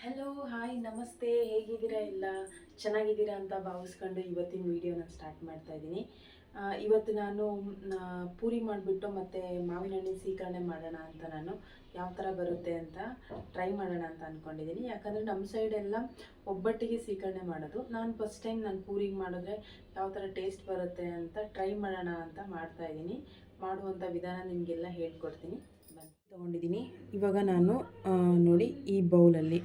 Hello hi ನಮಸ್ತೆ, ಹೇಗಿದ್ದೀರಾ? ಎಲ್ಲ ಚೆನ್ನಾಗಿದ್ದೀರಾ ಅಂತ ಭಾವಿಸ್ಕೊಂಡು ಇವತ್ತಿನ ವಿಡಿಯೋನ ಸ್ಟಾರ್ಟ್ ಮಾಡ್ತಾ ಇದ್ದೀನಿ. ಇವತ್ತು ನಾನು ಪೂರಿ ಮಾಡಿಬಿಟ್ಟು ಮತ್ತು ಮಾವಿನ ಹಣ್ಣಿನ ಸೀಕರಣೆ ಮಾಡೋಣ ಅಂತ ನಾನು ಯಾವ ಥರ ಬರುತ್ತೆ ಅಂತ ಟ್ರೈ ಮಾಡೋಣ ಅಂತ ಅಂದ್ಕೊಂಡಿದ್ದೀನಿ. ಯಾಕಂದರೆ ನಮ್ಮ ಸೈಡೆಲ್ಲ ಒಬ್ಬಟ್ಟಿಗೆ ಸೀಕರಣೆ ಮಾಡೋದು. ನಾನು ಫಸ್ಟ್ ಟೈಮ್ ನಾನು ಪೂರಿಗೆ ಮಾಡಿದ್ರೆ ಯಾವ ಥರ ಟೇಸ್ಟ್ ಬರುತ್ತೆ ಅಂತ ಟ್ರೈ ಮಾಡೋಣ ಅಂತ ಮಾಡ್ತಾಯಿದ್ದೀನಿ. ಮಾಡುವಂಥ ವಿಧಾನ ನಿಮಗೆಲ್ಲ ಹೇಳ್ಕೊಡ್ತೀನಿ. ತೊಗೊಂಡಿದ್ದೀನಿ. ಇವಾಗ ನಾನು ನೋಡಿ ಈ ಬೌಲಲ್ಲಿ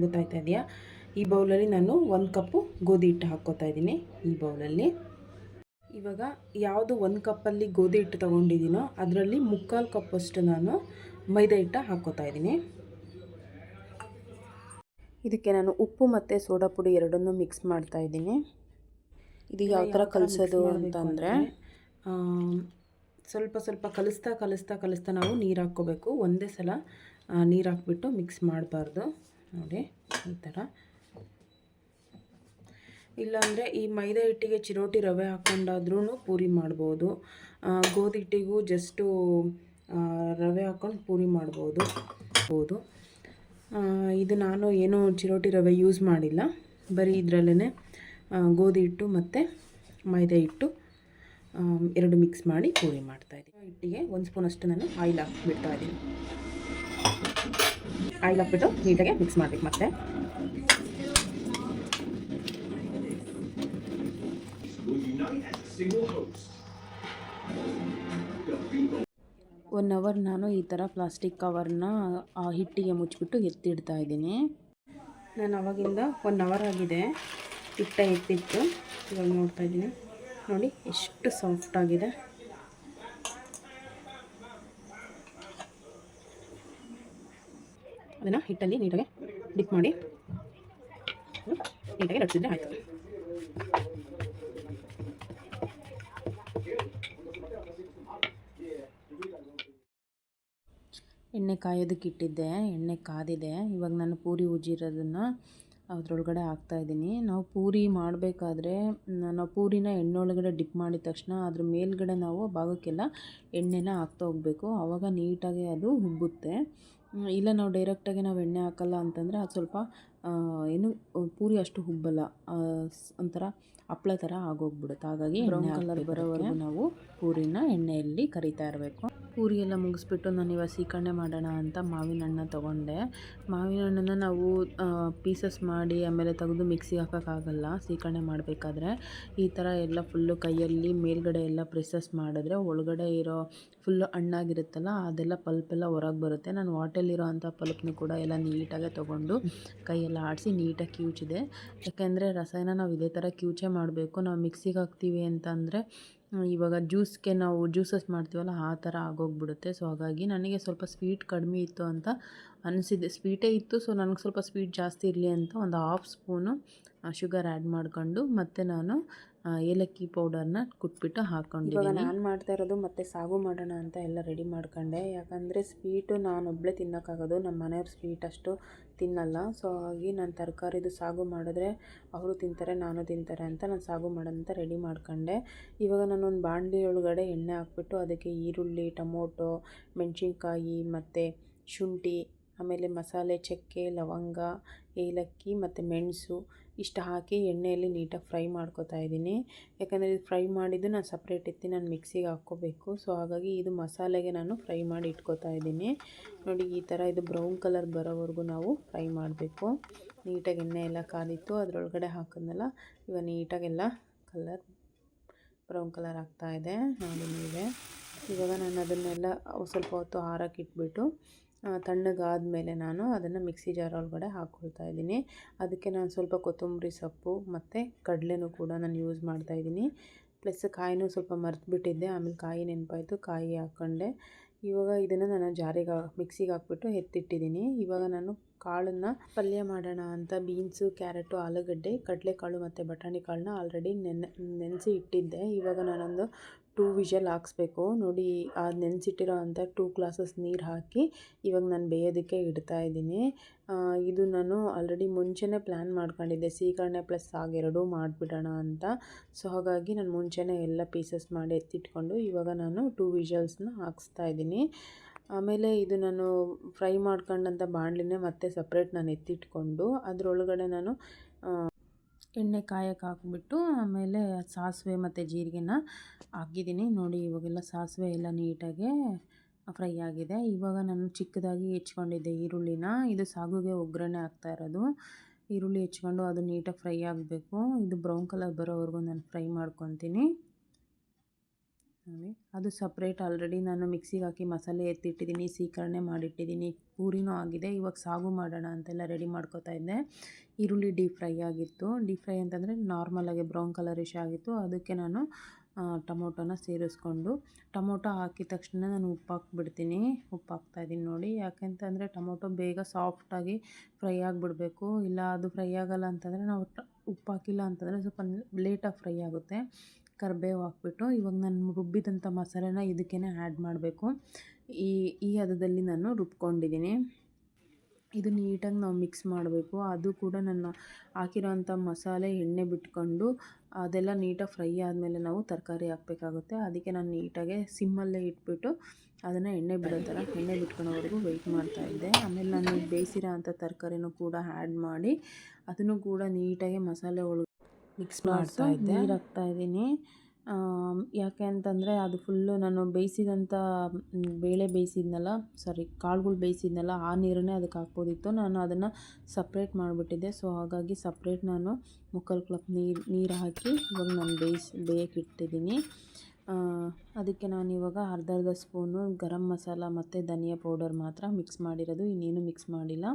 ಗೊತ್ತಾಯ್ತಾ ಇದೆಯಾ? ಈ ಬೌಲಲ್ಲಿ ನಾನು 1 ಕಪ್ಪು ಗೋಧಿ ಹಿಟ್ಟು ಹಾಕ್ಕೋತಾ ಇದ್ದೀನಿ. ಈ ಬೌಲಲ್ಲಿ ಇವಾಗ ಯಾವುದು 1 ಕಪ್ಪಲ್ಲಿ ಗೋಧಿ ಹಿಟ್ಟು ತೊಗೊಂಡಿದ್ದೀನೋ ಅದರಲ್ಲಿ 3/4 ಕಪ್ಪಷ್ಟು ನಾನು ಮೈದಾ ಹಿಟ್ಟು ಹಾಕ್ಕೋತಾ ಇದ್ದೀನಿ. ಇದಕ್ಕೆ ನಾನು ಉಪ್ಪು ಮತ್ತು ಸೋಡಾ ಪುಡಿ ಎರಡನ್ನೂ ಮಿಕ್ಸ್ ಮಾಡ್ತಾ ಇದ್ದೀನಿ. ಇದು ಯಾವ ಥರ ಕಲಿಸೋದು ಅಂತಂದರೆ ಸ್ವಲ್ಪ ಸ್ವಲ್ಪ ಕಲಿಸ್ತಾ ನಾವು ನೀರು ಹಾಕ್ಕೋಬೇಕು. ಒಂದೇ ಸಲ ನೀರು ಹಾಕ್ಬಿಟ್ಟು ಮಿಕ್ಸ್ ಮಾಡಬಾರ್ದು. ನೋಡಿ ಈ ಥರ. ಇಲ್ಲಾಂದರೆ ಈ ಮೈದಾ ಹಿಟ್ಟಿಗೆ ಚಿರೋಟಿ ರವೆ ಹಾಕ್ಕೊಂಡಾದ್ರೂ ಪೂರಿ ಮಾಡ್ಬೋದು. ಗೋಧಿ ಹಿಟ್ಟಿಗೂ ಜಸ್ಟು ರವೆ ಹಾಕ್ಕೊಂಡು ಪೂರಿ ಮಾಡ್ಬೋದು. ಇದು ನಾನು ಏನೂ ಚಿರೋಟಿ ರವೆ ಯೂಸ್ ಮಾಡಿಲ್ಲ, ಬರೀ ಇದರಲ್ಲೇ ಗೋಧಿ ಹಿಟ್ಟು ಮತ್ತು ಮೈದಾ ಹಿಟ್ಟು ಎರಡು ಮಿಕ್ಸ್ ಮಾಡಿ ಪೂರಿ ಮಾಡ್ತಾಯಿದ್ದೀನಿ. ಹಿಟ್ಟಿಗೆ 1 ಸ್ಪೂನಷ್ಟು ನಾನು ಆಯಿಲ್ ಹಾಕ್ಬಿಡ್ತಾ ಇದ್ದೀನಿ. ಆಯಿಲ್ ಹಾಕ್ಬಿಟ್ಟು ನೀಟಾಗಿ ಮಿಕ್ಸ್ ಮಾಡಬೇಕು. ಮತ್ತೆ 1 ಅವರ್ ನಾನು ಈ ಥರ ಪ್ಲಾಸ್ಟಿಕ್ ಕವರ್ನ ಆ ಹಿಟ್ಟಿಗೆ ಮುಚ್ಚಿಬಿಟ್ಟು ಎತ್ತಿಡ್ತಾ ಇದ್ದೀನಿ. ನಾನು ಅವಾಗಿಂದ 1 ಅವರ್ ಆಗಿದೆ ಹಿಟ್ಟ ಎತ್ತಿಟ್ಟು. ಇವಾಗ ನೋಡ್ತಾ ಇದ್ದೀನಿ, ನೋಡಿ ಎಷ್ಟು ಸಾಫ್ಟ್ ಆಗಿದೆ. ಅದನ್ನು ಹಿಟ್ಟಲ್ಲಿ ನೀಟಾಗಿ ಡಿಪ್ ಮಾಡಿ ನೀಟಾಗಿ ಲಟ್ಸಿದ್ರೆ ಆಯಿತು. ಎಣ್ಣೆ ಕಾಯೋದಕ್ಕೆ ಇಟ್ಟಿದ್ದೆ, ಎಣ್ಣೆ ಕಾದಿದೆ. ಇವಾಗ ನಾನು ಪೂರಿ ಉಜ್ಜಿರೋದನ್ನು ಅದರೊಳಗಡೆ ಹಾಕ್ತಾಯಿದ್ದೀನಿ. ನಾವು ಪೂರಿ ಮಾಡಬೇಕಾದ್ರೆ ನಾವು ಪೂರಿನ ಎಣ್ಣೆ ಒಳಗಡೆ ಡಿಪ್ ಮಾಡಿದ ತಕ್ಷಣ ಅದ್ರ ಮೇಲ್ಗಡೆ ನಾವು ಭಾಗಕ್ಕೆಲ್ಲ ಎಣ್ಣೆನ ಹಾಕ್ತಾ ಹೋಗಬೇಕು. ಆವಾಗ ನೀಟಾಗಿ ಅದು ಉಬ್ಬುತ್ತೆ. ಇಲ್ಲ ನಾವು ಡೈರೆಕ್ಟಾಗಿ ನಾವು ಎಣ್ಣೆ ಹಾಕಲ್ಲ ಅಂತಂದರೆ ಅದು ಸ್ವಲ್ಪ ಏನು ಪೂರಿ ಅಷ್ಟು ಉಬ್ಬಲ್ಲ, ಒಂಥರ ಹಪ್ಪಳ ಥರ ಆಗೋಗ್ಬಿಡುತ್ತೆ. ಹಾಗಾಗಿ ಬ್ರೌನ್ ಕಲರ್ ಬರೋವರೆಗೂ ನಾವು ಪೂರಿನ ಎಣ್ಣೆಯಲ್ಲಿ ಕರಿತಾ ಇರಬೇಕು. ಪೂರಿ ಎಲ್ಲ ಮುಗಿಸ್ಬಿಟ್ಟು ನಾನು ಇವಾಗ ಸೀಕರಣೆ ಮಾಡೋಣ ಅಂತ ಮಾವಿನ ಹಣ್ಣು ತೊಗೊಂಡೆ. ಮಾವಿನ ಹಣ್ಣನ್ನು ನಾವು ಪೀಸಸ್ ಮಾಡಿ ಆಮೇಲೆ ತೆಗೆದು ಮಿಕ್ಸಿಗೆ ಹಾಕೋಕ್ಕಾಗಲ್ಲ. ಸೀಕರಣೆ ಮಾಡಬೇಕಾದ್ರೆ ಈ ಥರ ಎಲ್ಲ ಫುಲ್ಲು ಕೈಯಲ್ಲಿ ಮೇಲ್ಗಡೆ ಎಲ್ಲ ಪ್ರೆಸಸ್ ಮಾಡಿದ್ರೆ ಒಳಗಡೆ ಇರೋ ಫುಲ್ಲು ಹಣ್ಣಾಗಿರುತ್ತಲ್ಲ ಅದೆಲ್ಲ ಪಲ್ಪೆಲ್ಲ ಹೊರಗೆ ಬರುತ್ತೆ. ನಾನು ವಾಟೆಲಿರೋ ಅಂಥ ಪಲ್ಪ್ನು ಕೂಡ ಎಲ್ಲ ನೀಟಾಗೆ ತೊಗೊಂಡು ಕೈಯೆಲ್ಲ ಆಡಿಸಿ ನೀಟಾಗಿ ಕಿವುಚಿದೆ. ಯಾಕೆಂದರೆ ರಸಾಯನ ನಾವು ಇದೇ ಥರ ಕಿವುಚೆ ಮಾಡಬೇಕು. ನಾವು ಮಿಕ್ಸಿಗೆ ಹಾಕ್ತೀವಿ ಅಂತಂದರೆ ಇವಾಗ ಜ್ಯೂಸ್ಗೆ ನಾವು ಜ್ಯೂಸಸ್ ಮಾಡ್ತೀವಲ್ಲ ಆ ಥರ ಆಗೋಗ್ಬಿಡುತ್ತೆ. ಸೊ ಹಾಗಾಗಿ ನನಗೆ ಸ್ವಲ್ಪ ಸ್ವೀಟ್ ಕಡಿಮೆ ಇತ್ತು ಅಂತ ಅನಿಸಿದೆ. ಸ್ವೀಟೇ ಇತ್ತು, ಸೊ ನನಗೆ ಸ್ವಲ್ಪ ಸ್ವೀಟ್ ಜಾಸ್ತಿ ಇರಲಿ ಅಂತ ಒಂದು 1/2 ಸ್ಪೂನು ಶುಗರ್ ಆ್ಯಡ್ ಮಾಡ್ಕೊಂಡು ಮತ್ತು ನಾನು ಏಲಕ್ಕಿ ಪೌಡರ್ನ ಕುಟ್ಬಿಟ್ಟು ಹಾಕ್ಕೊಂಡಿದ್ದೀನಿ. ಇವಾಗ ನಾನು ಮಾಡ್ತಾ ಇರೋದು ಮತ್ತು ಸಾಗು ಮಾಡೋಣ ಅಂತ ಎಲ್ಲ ರೆಡಿ ಮಾಡ್ಕೊಂಡೆ. ಯಾಕಂದರೆ ಸ್ವೀಟು ನಾನೊಬ್ಬಳೇ ತಿನ್ನೋಕ್ಕಾಗೋದು, ನಮ್ಮ ಮನೆಯವ್ರು ಸ್ವೀಟ್ ಅಷ್ಟು ತಿನ್ನಲ್ಲ. ಸೊ ಹಾಗಾಗಿ ನಾನು ತರಕಾರಿದು ಸಾಗು ಮಾಡಿದ್ರೆ ಅವರು ತಿಂತಾರೆ, ನಾನು ತಿಂತಾರೆ ಅಂತ ನಾನು ಸಾಗು ಮಾಡೋಂತ ರೆಡಿ ಮಾಡ್ಕೊಂಡೆ. ಇವಾಗ ನಾನೊಂದು ಬಾಣಲಿ ಒಳಗಡೆ ಎಣ್ಣೆ ಹಾಕ್ಬಿಟ್ಟು ಅದಕ್ಕೆ ಈರುಳ್ಳಿ, ಟೊಮೊಟೊ, ಮೆಣಸಿನ್ಕಾಯಿ ಮತ್ತು ಶುಂಠಿ, ಆಮೇಲೆ ಮಸಾಲೆ, ಚಕ್ಕೆ, ಲವಂಗ, ಏಲಕ್ಕಿ ಮತ್ತು ಮೆಣಸು ಇಷ್ಟು ಹಾಕಿ ಎಣ್ಣೆಯಲ್ಲಿ ನೀಟಾಗಿ ಫ್ರೈ ಮಾಡ್ಕೊತಾ ಇದ್ದೀನಿ. ಯಾಕಂದರೆ ಇದು ಫ್ರೈ ಮಾಡಿದ್ದು ನಾನು ಸಪ್ರೇಟ್ ಎತ್ತಿ ನಾನು ಮಿಕ್ಸಿಗೆ ಹಾಕ್ಕೋಬೇಕು. ಸೊ ಹಾಗಾಗಿ ಇದು ಮಸಾಲೆಗೆ ನಾನು ಫ್ರೈ ಮಾಡಿ ಇಟ್ಕೋತಾ ಇದ್ದೀನಿ. ನೋಡಿ ಈ ಥರ ಇದು ಬ್ರೌನ್ ಕಲರ್ ಬರೋವರೆಗೂ ನಾವು ಫ್ರೈ ಮಾಡಬೇಕು. ನೀಟಾಗಿ ಎಣ್ಣೆ ಎಲ್ಲ ಕಾದಿತ್ತು, ಅದರೊಳಗಡೆ ಹಾಕಿದ್ನಲ್ಲ ಇವಾಗ ನೀಟಾಗೆಲ್ಲ ಬ್ರೌನ್ ಕಲರ್ ಆಗ್ತಾಯಿದೆ ನೋಡಿ ನೀವೇ. ಇವಾಗ ನಾನು ಅದನ್ನೆಲ್ಲ ಸ್ವಲ್ಪ ಹೊತ್ತು ಆರಕ್ಕೆ ಇಟ್ಬಿಟ್ಟು ತಣ್ಣಗಾದಮೇಲೆ ನಾನು ಅದನ್ನು ಮಿಕ್ಸಿ ಜಾರ್ ಒಳಗಡೆ ಹಾಕ್ಕೊಳ್ತಾ ಇದ್ದೀನಿ. ಅದಕ್ಕೆ ನಾನು ಸ್ವಲ್ಪ ಕೊತ್ತಂಬರಿ ಸೊಪ್ಪು ಮತ್ತು ಕಡಲೆನೂ ಕೂಡ ನಾನು ಯೂಸ್ ಮಾಡ್ತಾಯಿದ್ದೀನಿ. ಪ್ಲಸ್ ಕಾಯಿನೂ ಸ್ವಲ್ಪ ಮರೆತುಬಿಟ್ಟಿದ್ದೆ, ಆಮೇಲೆ ಕಾಯಿ ನೆನಪಾಯಿತು, ಕಾಯಿ ಹಾಕ್ಕೊಂಡೆ. ಇವಾಗ ಇದನ್ನು ನಾನು ಮಿಕ್ಸಿಗೆ ಹಾಕ್ಬಿಟ್ಟು ಎತ್ತಿಟ್ಟಿದ್ದೀನಿ. ಇವಾಗ ನಾನು ಕಾಳನ್ನು ಪಲ್ಯ ಮಾಡೋಣ ಅಂತ ಬೀನ್ಸು, ಕ್ಯಾರೆಟು, ಆಲೂಗಡ್ಡೆ, ಕಡಲೆಕಾಳು ಮತ್ತು ಬಟಾಣಿ ಕಾಳನ್ನ ಆಲ್ರೆಡಿ ನೆನೆಸಿ ಇಟ್ಟಿದ್ದೆ. ಇವಾಗ ನಾನೊಂದು 2 ವಿಷಲ್ ಹಾಕ್ಸ್ಬೇಕು. ನೋಡಿ ಆ ನೆನೆಸಿಟ್ಟಿರೋ ಅಂಥ 2 ಗ್ಲಾಸಸ್ ನೀರು ಹಾಕಿ ಇವಾಗ ನಾನು ಬೇಯೋದಕ್ಕೆ ಇಡ್ತಾ ಇದ್ದೀನಿ. ಇದು ನಾನು ಆಲ್ರೆಡಿ ಮುಂಚೆನೇ ಪ್ಲ್ಯಾನ್ ಮಾಡ್ಕೊಂಡಿದ್ದೆ, ಸೀಕರಣೆ ಪ್ಲಸ್ ಸಾಗು ಎರಡೂ ಮಾಡಿಬಿಡೋಣ ಅಂತ. ಸೊ ಹಾಗಾಗಿ ನಾನು ಮುಂಚೆನೇ ಎಲ್ಲ ಪೀಸಸ್ ಮಾಡಿ ಎತ್ತಿಟ್ಕೊಂಡು ಇವಾಗ ನಾನು 2 ವಿಷಲ್ಸ್ನ ಹಾಕ್ಸ್ತಾ ಇದ್ದೀನಿ. ಆಮೇಲೆ ಇದು ನಾನು ಫ್ರೈ ಮಾಡ್ಕೊಂಡಂಥ ಬಾಣಲಿನೇ ಮತ್ತೆ ಸಪ್ರೇಟ್ ನಾನು ಎತ್ತಿಟ್ಕೊಂಡು ಅದರೊಳಗಡೆ ನಾನು ಎಣ್ಣೆ ಕಾಯಕ್ಕೆ ಹಾಕ್ಬಿಟ್ಟು ಆಮೇಲೆ ಸಾಸಿವೆ ಮತ್ತು ಜೀರಿಗೆನ ಹಾಕಿದ್ದೀನಿ ನೋಡಿ. ಇವಾಗೆಲ್ಲ ಸಾಸಿವೆ ಎಲ್ಲ ನೀಟಾಗಿ ಫ್ರೈ ಆಗಿದೆ. ಇವಾಗ ನಾನು ಚಿಕ್ಕದಾಗಿ ಹೆಚ್ಕೊಂಡಿದ್ದೆ ಈರುಳ್ಳಿನ, ಇದು ಸಾಗುಗೆ ಒಗ್ಗರಣೆ ಆಗ್ತಾ ಇರೋದು. ಈರುಳ್ಳಿ ಹೆಚ್ಕೊಂಡು ಅದು ನೀಟಾಗಿ ಫ್ರೈ ಆಗಬೇಕು. ಇದು ಬ್ರೌನ್ ಕಲರ್ ಬರೋವರೆಗೂ ನಾನು ಫ್ರೈ ಮಾಡ್ಕೊತೀನಿ ನೋಡಿ. ಅದು ಸಪ್ರೇಟ್ ಆಲ್ರೆಡಿ ನಾನು ಮಿಕ್ಸಿಗೆ ಹಾಕಿ ಮಸಾಲೆ ಎತ್ತಿಟ್ಟಿದ್ದೀನಿ, ಸೀಕರಣೆ ಮಾಡಿಟ್ಟಿದ್ದೀನಿ, ಪೂರಿನೂ ಆಗಿದೆ. ಇವಾಗ ಸಾಗು ಮಾಡೋಣ ಅಂತೆಲ್ಲ ರೆಡಿ ಮಾಡ್ಕೊತಾ ಇದ್ದೆ. ಈರುಳ್ಳಿ ಡೀಪ್ ಫ್ರೈ ಆಗಿತ್ತು. ಡೀಪ್ ಫ್ರೈ ಅಂತಂದರೆ ನಾರ್ಮಲಾಗಿ ಬ್ರೌನ್ ಕಲರಿಶ್ ಆಗಿತ್ತು. ಅದಕ್ಕೆ ನಾನು ಟೊಮೊಟೊನ ಸೇರಿಸ್ಕೊಂಡು ಟೊಮೊಟೊ ಹಾಕಿದ ತಕ್ಷಣ ನಾನು ಉಪ್ಪು ಹಾಕ್ಬಿಡ್ತೀನಿ. ಉಪ್ಪು ಹಾಕ್ತಾಯಿದ್ದೀನಿ ನೋಡಿ. ಯಾಕೆಂತಂದರೆ ಟೊಮೊಟೊ ಬೇಗ ಸಾಫ್ಟಾಗಿ ಫ್ರೈ ಆಗಿಬಿಡ್ಬೇಕು. ಇಲ್ಲ ಅದು ಫ್ರೈ ಆಗೋಲ್ಲ ಅಂತಂದರೆ ನಾವು ಉಪ್ಪು ಹಾಕಿಲ್ಲ ಅಂತಂದರೆ ಸ್ವಲ್ಪ ಲೇಟಾಗಿ ಫ್ರೈ ಆಗುತ್ತೆ. ಕರಿಬೇವು ಹಾಕ್ಬಿಟ್ಟು ಇವಾಗ ನಾನು ರುಬ್ಬಿದಂಥ ಮಸಾಲೆನ ಇದಕ್ಕೇ ಆ್ಯಡ್ ಮಾಡಬೇಕು. ಈ ಹದದಲ್ಲಿ ನಾನು ರುಬ್ಕೊಂಡಿದ್ದೀನಿ. ಇದು ನೀಟಾಗಿ ನಾವು ಮಿಕ್ಸ್ ಮಾಡಬೇಕು. ಅದು ಕೂಡ ನಾನು ಹಾಕಿರೋಂಥ ಮಸಾಲೆ ಎಣ್ಣೆ ಬಿಟ್ಕೊಂಡು ಅದೆಲ್ಲ ನೀಟಾಗಿ ಫ್ರೈ ಆದಮೇಲೆ ನಾವು ತರಕಾರಿ ಹಾಕಬೇಕಾಗುತ್ತೆ. ಅದಕ್ಕೆ ನಾನು ನೀಟಾಗೆ ಸಿಮ್ಮಲ್ಲೇ ಇಟ್ಬಿಟ್ಟು ಅದನ್ನು ಎಣ್ಣೆ ಬಿಡೋ ಥರ ಎಣ್ಣೆ ಬಿಟ್ಕೊಳ್ಳೋವರೆಗೂ ವೆಯ್ಟ್ ಮಾಡ್ತಾಯಿದ್ದೆ. ಆಮೇಲೆ ನಾನು ಬೇಯಿಸಿರೋ ಅಂಥ ತರಕಾರಿನೂ ಕೂಡ ಆ್ಯಡ್ ಮಾಡಿ ಅದನ್ನು ಕೂಡ ನೀಟಾಗಿ ಮಸಾಲೆ ಒಳಗೆ ಮಿಕ್ಸ್ ಮಾಡ್ತಾಯಿದ್ದೆ. ನೀರು ಹಾಕ್ತಾಯಿದ್ದೀನಿ. ಯಾಕೆ ಅಂತಂದರೆ ಅದು ಫುಲ್ಲು ನಾನು ಬೇಯಿಸಿದಂಥ ಬೇಳೆ ಬೇಯಿಸಿದ್ನಲ್ಲ, ಕಾಳುಗಳು ಬೇಯಿಸಿದ್ನಲ್ಲ, ಆ ನೀರನ್ನೇ ಅದಕ್ಕೆ ಹಾಕ್ಬೋದಿತ್ತು. ನಾನು ಅದನ್ನು ಸಪ್ರೇಟ್ ಮಾಡಿಬಿಟ್ಟಿದ್ದೆ. ಸೊ ಹಾಗಾಗಿ ಸಪ್ರೇಟ್ ನಾನು ಮುಕ್ಕಾಲು ಕಪ್ ನೀರು ಹಾಕಿ ಇವಾಗ ನಾನು ಬೇಯಕ್ಕೆ ಇಟ್ಟಿದ್ದೀನಿ. ಅದಕ್ಕೆ ನಾನಿವಾಗ ಅರ್ಧ ಸ್ಪೂನು ಗರಂ ಮಸಾಲ ಮತ್ತು ಧನಿಯಾ ಪೌಡರ್ ಮಾತ್ರ ಮಿಕ್ಸ್ ಮಾಡಿರೋದು, ಇನ್ನೇನು ಮಿಕ್ಸ್ ಮಾಡಿಲ್ಲ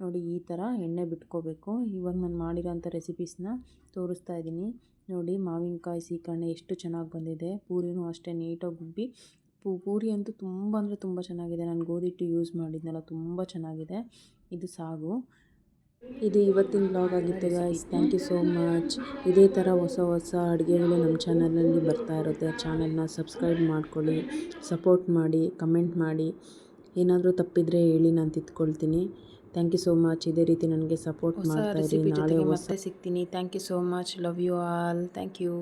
ನೋಡಿ. ಈ ಥರ ಎಣ್ಣೆ ಬಿಟ್ಕೋಬೇಕು. ಇವಾಗ ನಾನು ಮಾಡಿರೋಂಥ ರೆಸಿಪೀಸ್ನ ತೋರಿಸ್ತಾ ಇದ್ದೀನಿ ನೋಡಿ. ಮಾವಿನಕಾಯಿ ಸೀಕರಣೆ ಎಷ್ಟು ಚೆನ್ನಾಗಿ ಬಂದಿದೆ. ಪೂರಿನೂ ಅಷ್ಟೇ ನೀಟಾಗಿ ಉಬ್ಬಿ ಪೂರಿ ಅಂತೂ ತುಂಬ ಅಂದರೆ ತುಂಬ ಚೆನ್ನಾಗಿದೆ. ನಾನು ಗೋಧಿ ಹಿಟ್ಟು ಯೂಸ್ ಮಾಡಿದ್ನಲ್ಲ, ತುಂಬ ಚೆನ್ನಾಗಿದೆ. ಇದು ಸಾಗು. ಇದು ಇವತ್ತಿನ ವ್ಲಾಗ್ ಆಗಿತ್ತು guys. Thank you so much. ಇದೇ ಥರ ಹೊಸ ಹೊಸ ಅಡುಗೆಗಳು ನಮ್ಮ ಚಾನಲಲ್ಲಿ ಬರ್ತಾ ಇರುತ್ತೆ. ಚಾನಲ್ನ ಸಬ್ಸ್ಕ್ರೈಬ್ ಮಾಡ್ಕೊಳ್ಳಿ, ಸಪೋರ್ಟ್ ಮಾಡಿ, ಕಮೆಂಟ್ ಮಾಡಿ. ಏನಾದರೂ ತಪ್ಪಿದರೆ ಹೇಳಿ, ನಾನು ತಿದ್ಕೊಳ್ತೀನಿ. Thank you so much. ಇದೇ ರೀತಿ ನನಗೆ ಸಪೋರ್ಟ್ ಮಾಡ್ತಾ ಇರಿ. ನಾಳೆ ಮತ್ತೆ ಸಿಗ್ತೀನಿ. Thank you so much. Love you all. Thank you.